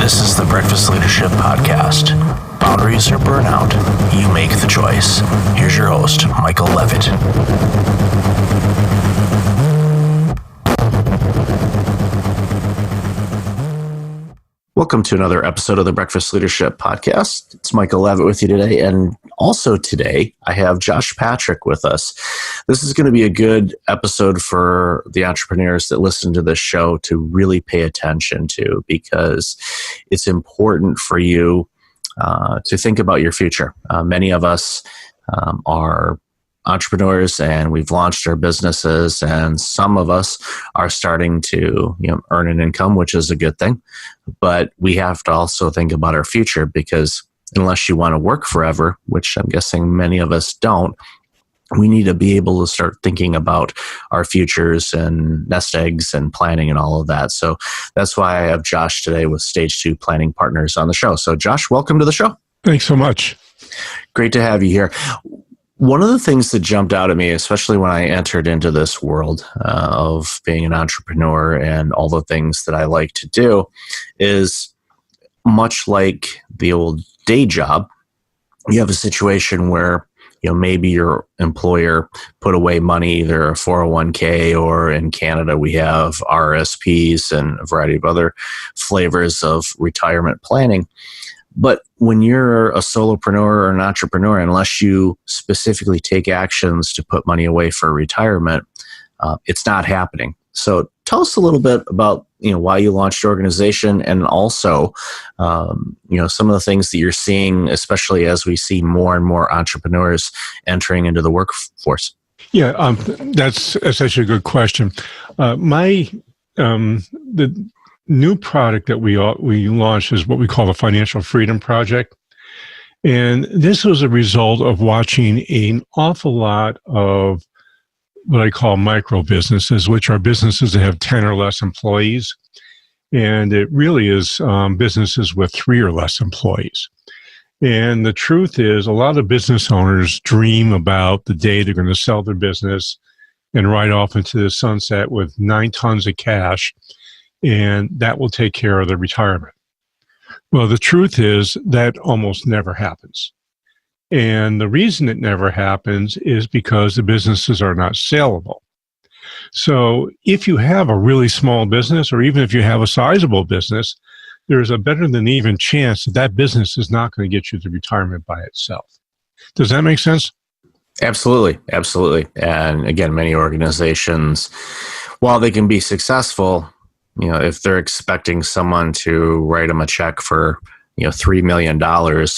This is the Breakfast Leadership Podcast. Boundaries or burnout, you make the choice. Here's your host, Michael Levitt. Welcome to another episode of the Breakfast Leadership Podcast. It's Michael Levitt with you today. And also today, I have Josh Patrick with us. This is going to be a good episode for the entrepreneurs that listen to this show to really pay attention to, because it's important for you to think about your future. Many of us are entrepreneurs and we've launched our businesses, and some of us are starting to earn an income, which is a good thing. But we have to also think about our future, because unless you want to work forever, which I'm guessing many of us don't, we need to be able to start thinking about our futures and nest eggs and planning and all of that. So that's why I have Josh today with Stage 2 Planning Partners on the show. So Josh, welcome to the show. Thanks so much. Great to have you here. One of the things that jumped out at me, especially when I entered into this world of being an entrepreneur and all the things that I like to do, is much like the old day job, you have a situation where maybe your employer put away money, either a 401k, or in Canada we have RSPs and a variety of other flavors of retirement planning. But when you're a solopreneur or an entrepreneur, unless you specifically take actions to put money away for retirement, it's not happening. So tell us a little bit about why you launched your organization, and also some of the things that you're seeing, especially as we see more and more entrepreneurs entering into the workforce. Yeah, that's actually a good question. The new product that we launched is what we call the Financial Freedom Project. And this was a result of watching an awful lot of what I call micro businesses, which are businesses that have 10 or less employees. And it really is businesses with 3 or less employees. And the truth is, a lot of business owners dream about the day they're going to sell their business and ride off into the sunset with 9 tons of cash, and that will take care of their retirement. Well, the truth is that almost never happens. And the reason it never happens is because the businesses are not saleable. So if you have a really small business, or even if you have a sizable business, there's a better than even chance that that business is not going to get you to retirement by itself. Does that make sense? Absolutely. Absolutely. And again, many organizations, while they can be successful, if they're expecting someone to write them a check for, $3 million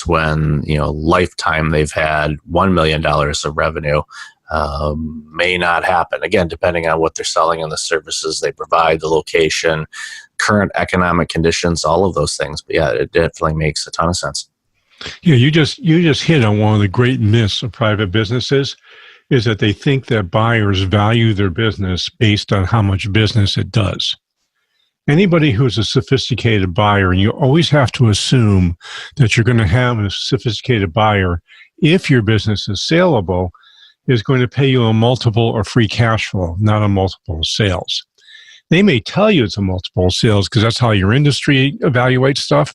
when, lifetime they've had $1 million of revenue, may not happen. Again, depending on what they're selling and the services they provide, the location, current economic conditions, all of those things. But yeah, it definitely makes a ton of sense. Yeah, you just hit on one of the great myths of private businesses, is that they think that buyers value their business based on how much business it does. Anybody who's a sophisticated buyer, and you always have to assume that you're going to have a sophisticated buyer, if your business is saleable, is going to pay you a multiple of free cash flow, not a multiple of sales. They may tell you it's a multiple of sales because that's how your industry evaluates stuff.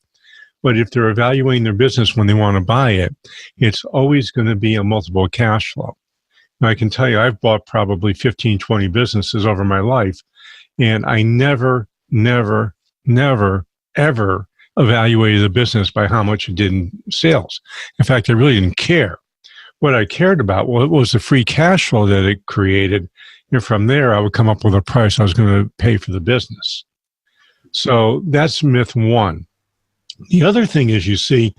But if they're evaluating their business when they want to buy it, it's always going to be a multiple of cash flow. Now, I can tell you, I've bought probably 15, 20 businesses over my life, and I never, ever evaluated the business by how much it did in sales. In fact, I really didn't care. What I cared about was the free cash flow that it created. And from there, I would come up with a price I was going to pay for the business. So that's myth one. The other thing is, you see,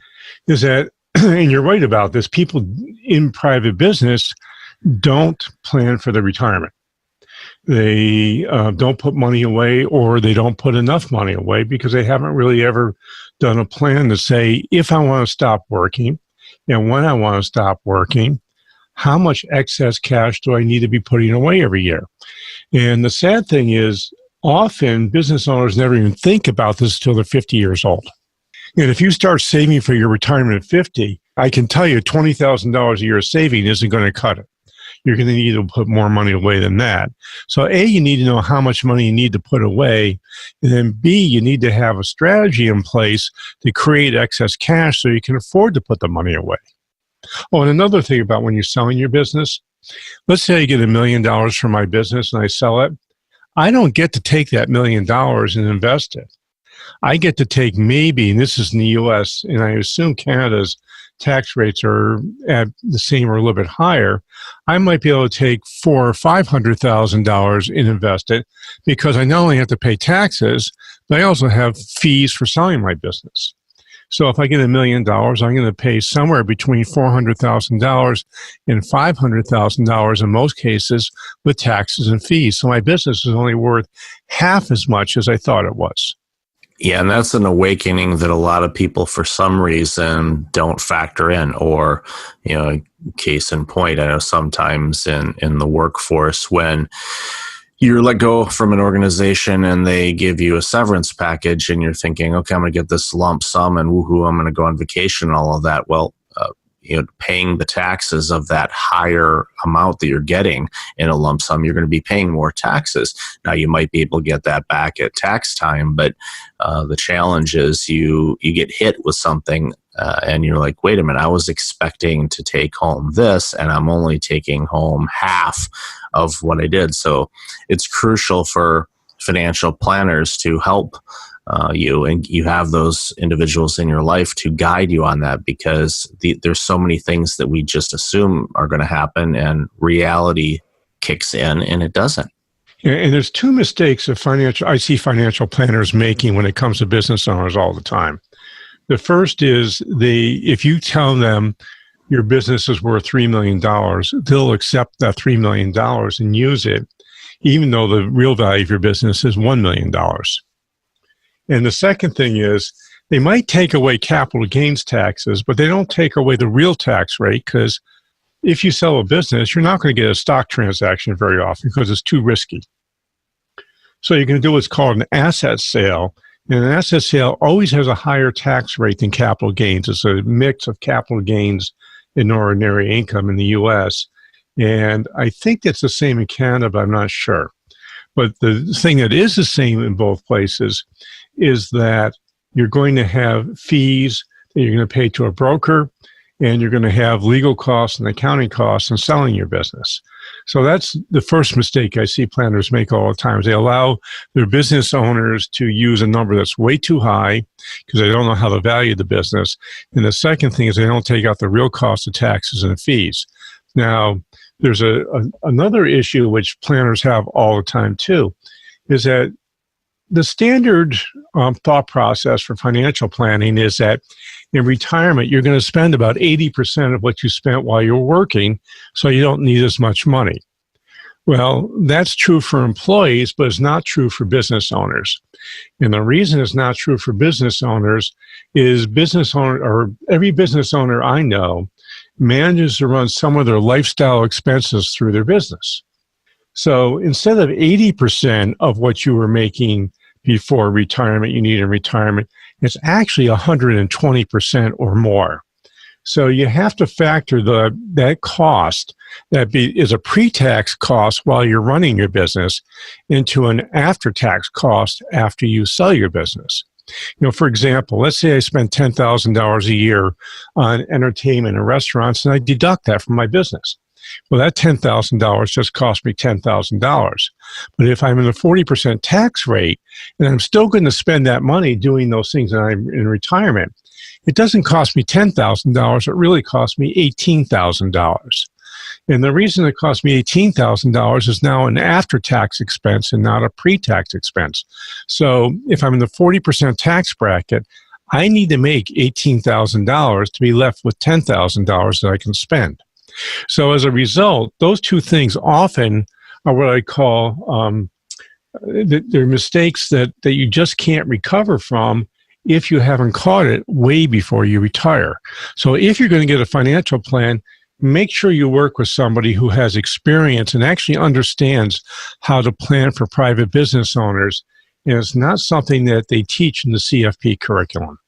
is that, and you're right about this, people in private business don't plan for their retirement. They don't put money away, or they don't put enough money away because they haven't really ever done a plan to say, if I want to stop working and when I want to stop working, how much excess cash do I need to be putting away every year? And the sad thing is, often business owners never even think about this until they're 50 years old. And if you start saving for your retirement at 50, I can tell you $20,000 a year of saving isn't going to cut it. you're going to need to put more money away than that. So A, you need to know how much money you need to put away. And then B, you need to have a strategy in place to create excess cash so you can afford to put the money away. Oh, and another thing about when you're selling your business, let's say I get $1 million from my business and I sell it. I don't get to take that $1 million and invest it. I get to take maybe, and this is in the U.S., and I assume Canada's tax rates are at the same or a little bit higher. I might be able to take $400,000 or $500,000 and invest it because I not only have to pay taxes, but I also have fees for selling my business. So if I get $1 million, I'm going to pay somewhere between $400,000 and $500,000 in most cases with taxes and fees. So my business is only worth half as much as I thought it was. Yeah, and that's an awakening that a lot of people, for some reason, don't factor in. Or, case in point, I know sometimes in the workforce, when you're let go from an organization and they give you a severance package and you're thinking, okay, I'm going to get this lump sum and woohoo, I'm going to go on vacation and all of that. Well, paying the taxes of that higher amount that you're getting in a lump sum, you're going to be paying more taxes. Now, you might be able to get that back at tax time, but the challenge is you get hit with something and you're like, wait a minute, I was expecting to take home this and I'm only taking home half of what I did. So it's crucial for financial planners to help you, and you have those individuals in your life to guide you on that, because there's so many things that we just assume are going to happen and reality kicks in and it doesn't. And there's two mistakes I see financial planners making when it comes to business owners all the time. The first is if you tell them your business is worth $3 million, they'll accept that $3 million and use it, even though the real value of your business is $1 million. And the second thing is they might take away capital gains taxes, but they don't take away the real tax rate, because if you sell a business, you're not going to get a stock transaction very often because it's too risky. So you're going to do what's called an asset sale. And an asset sale always has a higher tax rate than capital gains. It's a mix of capital gains and ordinary income in the U.S. And I think it's the same in Canada, but I'm not sure. But the thing that is the same in both places is that you're going to have fees that you're going to pay to a broker, and you're going to have legal costs and accounting costs in selling your business. So that's the first mistake I see planners make all the time. They allow their business owners to use a number that's way too high because they don't know how to value the business. And the second thing is they don't take out the real cost of taxes and fees. Now, there's another issue which planners have all the time too, is that the standard thought process for financial planning is that in retirement, you're going to spend about 80% of what you spent while you're working, so you don't need as much money. Well, that's true for employees, but it's not true for business owners. And the reason it's not true for business owners is every business owner I know manages to run some of their lifestyle expenses through their business. So instead of 80% of what you were making before retirement, you need in retirement, it's actually 120% or more. So you have to factor that cost that is a pre-tax cost while you're running your business into an after-tax cost after you sell your business. For example, let's say I spend $10,000 a year on entertainment and restaurants, and I deduct that from my business. Well, that $10,000 just cost me $10,000. But if I'm in a 40% tax rate and I'm still going to spend that money doing those things and I'm in retirement, it doesn't cost me $10,000. It really costs me $18,000. And the reason it cost me $18,000 is now an after-tax expense and not a pre-tax expense. So if I'm in the 40% tax bracket, I need to make $18,000 to be left with $10,000 that I can spend. So as a result, those two things often are what I call they're mistakes that you just can't recover from if you haven't caught it way before you retire. So if you're going to get a financial plan, make sure you work with somebody who has experience and actually understands how to plan for private business owners. And it's not something that they teach in the CFP curriculum.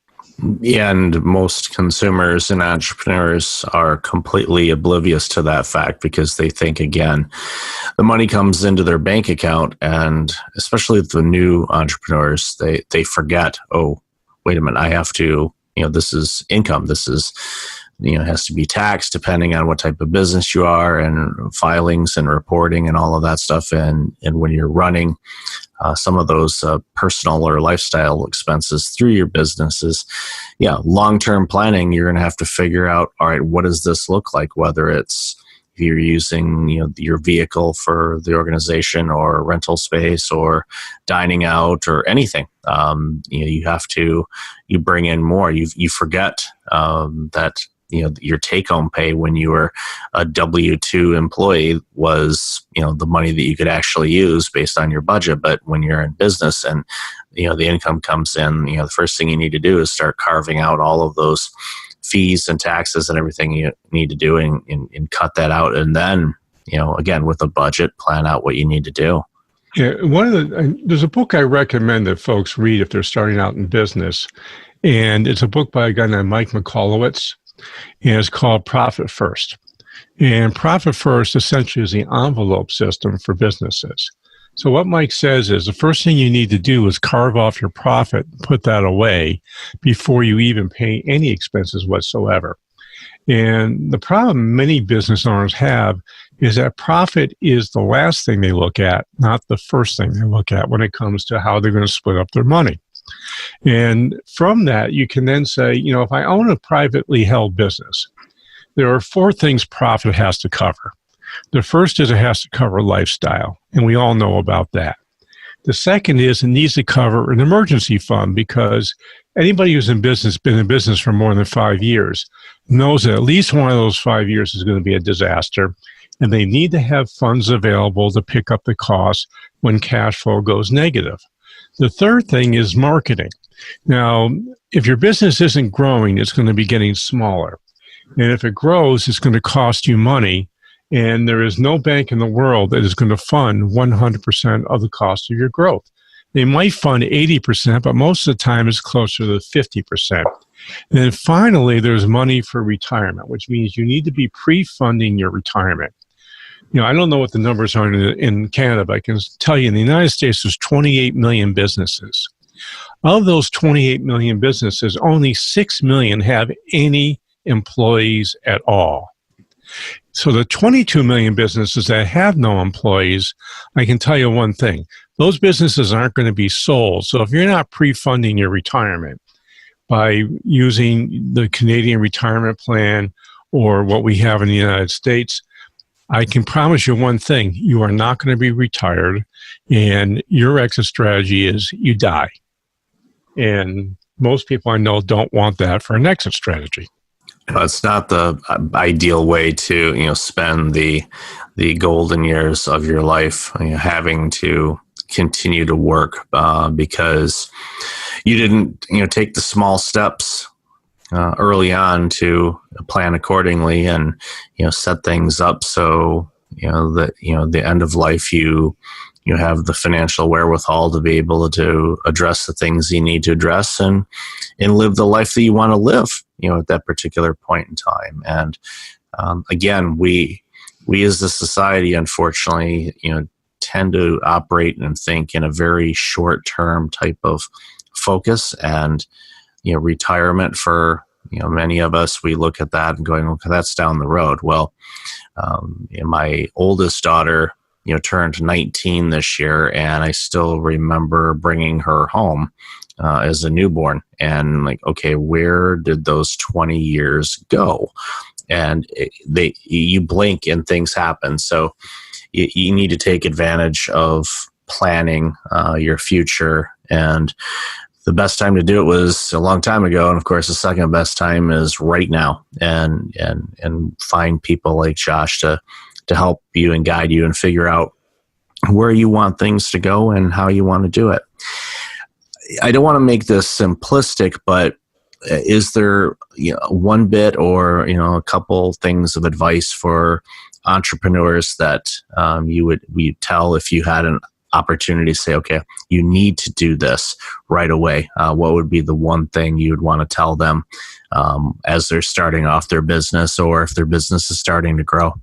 And most consumers and entrepreneurs are completely oblivious to that fact because they think, again, the money comes into their bank account, and especially the new entrepreneurs, they forget, oh, wait a minute, I have to, this is income. This is, has to be taxed depending on what type of business you are, and filings and reporting and all of that stuff. And when you're running some of those personal or lifestyle expenses through your businesses, long-term planning, you're going to have to figure out, all right, what does this look like? Whether it's if you're using your vehicle for the organization, or rental space, or dining out, or anything, you bring in more. You forget that your take-home pay when you were a W-2 employee was, the money that you could actually use based on your budget. But when you're in business and, the income comes in, the first thing you need to do is start carving out all of those fees and taxes and everything you need to do, and cut that out. And then, again, with a budget, plan out what you need to do. Yeah, there's a book I recommend that folks read if they're starting out in business. And it's a book by a guy named Mike Michalowicz. And it's called Profit First. And Profit First essentially is the envelope system for businesses. So what Mike says is the first thing you need to do is carve off your profit, put that away before you even pay any expenses whatsoever. And the problem many business owners have is that profit is the last thing they look at, not the first thing they look at when it comes to how they're going to split up their money. And from that, you can then say, if I own a privately held business, there are 4 things profit has to cover. The first is it has to cover lifestyle, and we all know about that. The second is it needs to cover an emergency fund, because anybody who's been in business for more than 5 years, knows that at least one of those 5 years is going to be a disaster, and they need to have funds available to pick up the costs when cash flow goes negative. The third thing is marketing. Now, if your business isn't growing, it's going to be getting smaller. And if it grows, it's going to cost you money. And there is no bank in the world that is going to fund 100% of the cost of your growth. They might fund 80%, but most of the time it's closer to 50%. And then finally, there's money for retirement, which means you need to be pre-funding your retirement. I don't know what the numbers are in Canada, but I can tell you in the United States, there's 28 million businesses. Of those 28 million businesses, only 6 million have any employees at all. So the 22 million businesses that have no employees, I can tell you one thing. Those businesses aren't going to be sold. So if you're not pre-funding your retirement by using the Canadian retirement plan or what we have in the United States, I can promise you one thing, you are not going to be retired, and your exit strategy is you die. And most people I know don't want that for an exit strategy. It's not the ideal way to, spend the golden years of your life, having to continue to work because you didn't, take the small steps early on to plan accordingly and, set things up so, that, the end of life, you have the financial wherewithal to be able to address the things you need to address and live the life that you want to live, at that particular point in time. And again, we as a society, unfortunately, tend to operate and think in a very short-term type of focus. And retirement for many of us, we look at that and going, okay, that's down the road. Well, my oldest daughter turned 19 this year, and I still remember bringing her home as a newborn, and like, okay, where did those 20 years go? And you blink and things happen. So you need to take advantage of planning your future. And the best time to do it was a long time ago. And of course, the second best time is right now, and find people like Josh to help you and guide you and figure out where you want things to go and how you want to do it. I don't want to make this simplistic, but is there one bit or a couple things of advice for entrepreneurs that you would tell if you had an opportunity to say, okay, you need to do this right away, what would be the one thing you'd want to tell them as they're starting off their business, or if their business is starting to grow?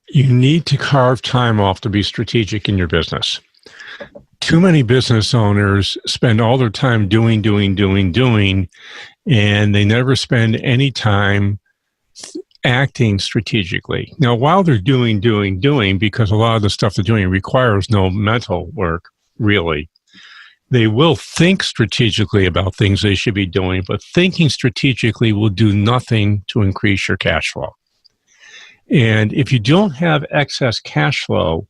You need to carve time off to be strategic in your business. Too many business owners spend all their time doing, and they never spend any time acting strategically. Now, while they're doing, because a lot of the stuff they're doing requires no mental work, really, they will think strategically about things they should be doing, but thinking strategically will do nothing to increase your cash flow. And if you don't have excess cash flow,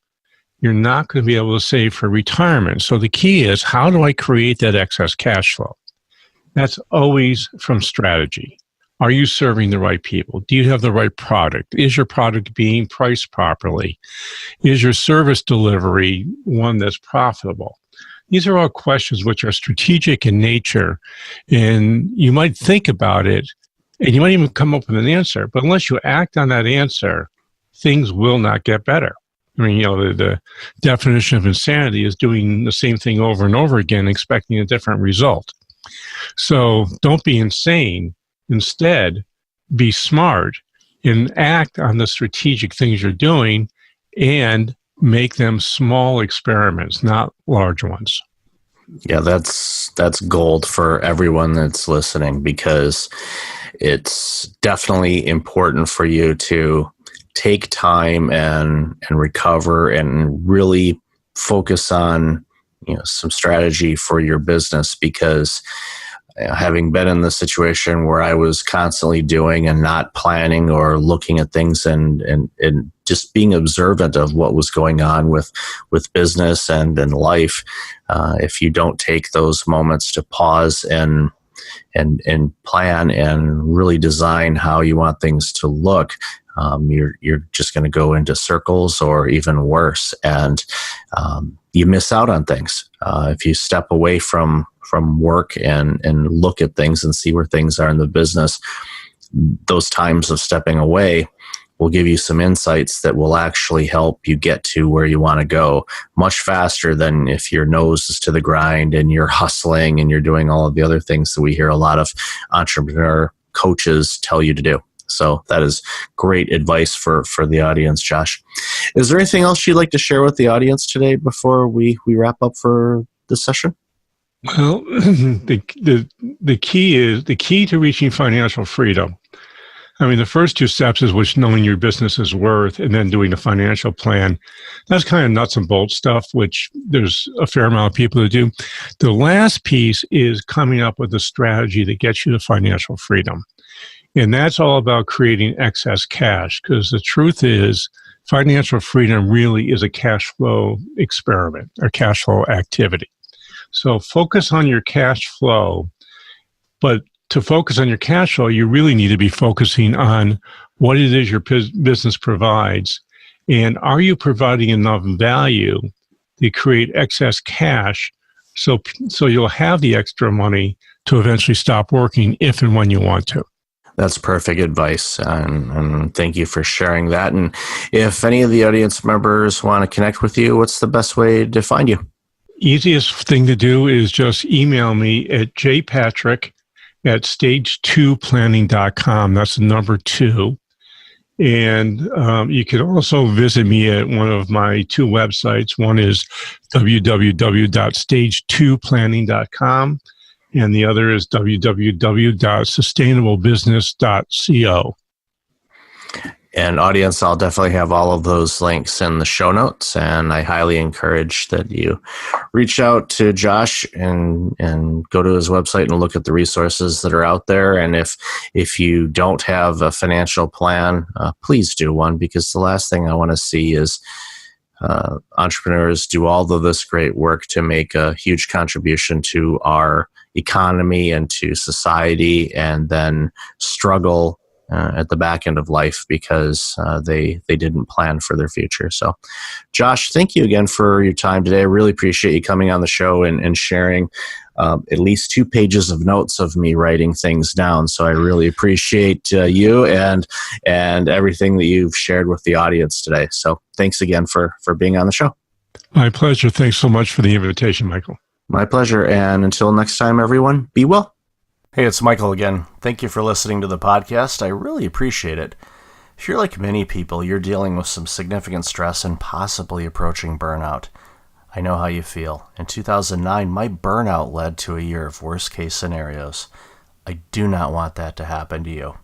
you're not going to be able to save for retirement. So the key is, how do I create that excess cash flow? That's always from strategy. Are you serving the right people? Do you have the right product? Is your product being priced properly? Is your service delivery one that's profitable? These are all questions which are strategic in nature, and you might think about it, and you might even come up with an answer, but unless you act on that answer, things will not get better. I mean, the definition of insanity is doing the same thing over and over again, expecting a different result. So don't be insane. Instead, be smart and act on the strategic things you're doing, and make them small experiments, not large ones. Yeah, that's gold for everyone that's listening, because it's definitely important for you to take time and recover and really focus on some strategy for your business, because having been in the situation where I was constantly doing and not planning or looking at things and just being observant of what was going on with business and in life, if you don't take those moments to pause and plan and really design how you want things to look, you're just going to go into circles, or even worse, and you miss out on things. If you step away from work and look at things and see where things are in the business, those times of stepping away will give you some insights that will actually help you get to where you want to go much faster than if your nose is to the grind and you're hustling and you're doing all of the other things that we hear a lot of entrepreneur coaches tell you to do. So that is great advice for the audience, Josh. Is there anything else you'd like to share with the audience today before we wrap up for this session? Well, the key to reaching financial freedom. I mean, the first two steps is which knowing your business's worth, and then doing a financial plan. That's kind of nuts and bolts stuff, which there's a fair amount of people that do. The last piece is coming up with a strategy that gets you to financial freedom. And that's all about creating excess cash, because the truth is financial freedom really is a cash flow experiment or cash flow activity. So focus on your cash flow, but to focus on your cash flow, you really need to be focusing on what it is your business provides, and are you providing enough value to create excess cash so you'll have the extra money to eventually stop working if and when you want to. That's perfect advice, and thank you for sharing that. And if any of the audience members want to connect with you, what's the best way to find you? Easiest thing to do is just email me at jpatrick@stage2planning.com. That's the number 2. And you can also visit me at one of my 2 websites. One is www.stage2planning.com, and the other is www.sustainablebusiness.co. And audience, I'll definitely have all of those links in the show notes, and I highly encourage that you reach out to Josh and go to his website and look at the resources that are out there. And if you don't have a financial plan, please do one, because the last thing I want to see is entrepreneurs do all of this great work to make a huge contribution to our economy and to society, and then struggle at the back end of life because they didn't plan for their future. So, Josh, thank you again for your time today. I really appreciate you coming on the show and sharing at least 2 pages of notes of me writing things down. So I really appreciate you and everything that you've shared with the audience today. So thanks again for being on the show. My pleasure. Thanks so much for the invitation, Michael. My pleasure. And until next time, everyone, be well. Hey, it's Michael again. Thank you for listening to the podcast. I really appreciate it. If you're like many people, you're dealing with some significant stress and possibly approaching burnout. I know how you feel. In 2009, my burnout led to a year of worst-case scenarios. I do not want that to happen to you.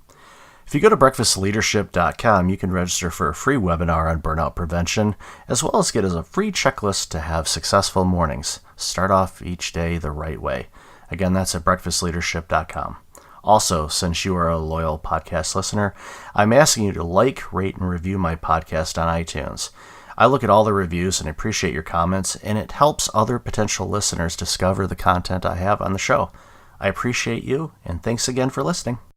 If you go to breakfastleadership.com, you can register for a free webinar on burnout prevention, as well as get a free checklist to have successful mornings. Start off each day the right way. Again, that's at breakfastleadership.com. Also, since you are a loyal podcast listener, I'm asking you to like, rate, and review my podcast on iTunes. I look at all the reviews and appreciate your comments, and it helps other potential listeners discover the content I have on the show. I appreciate you, and thanks again for listening.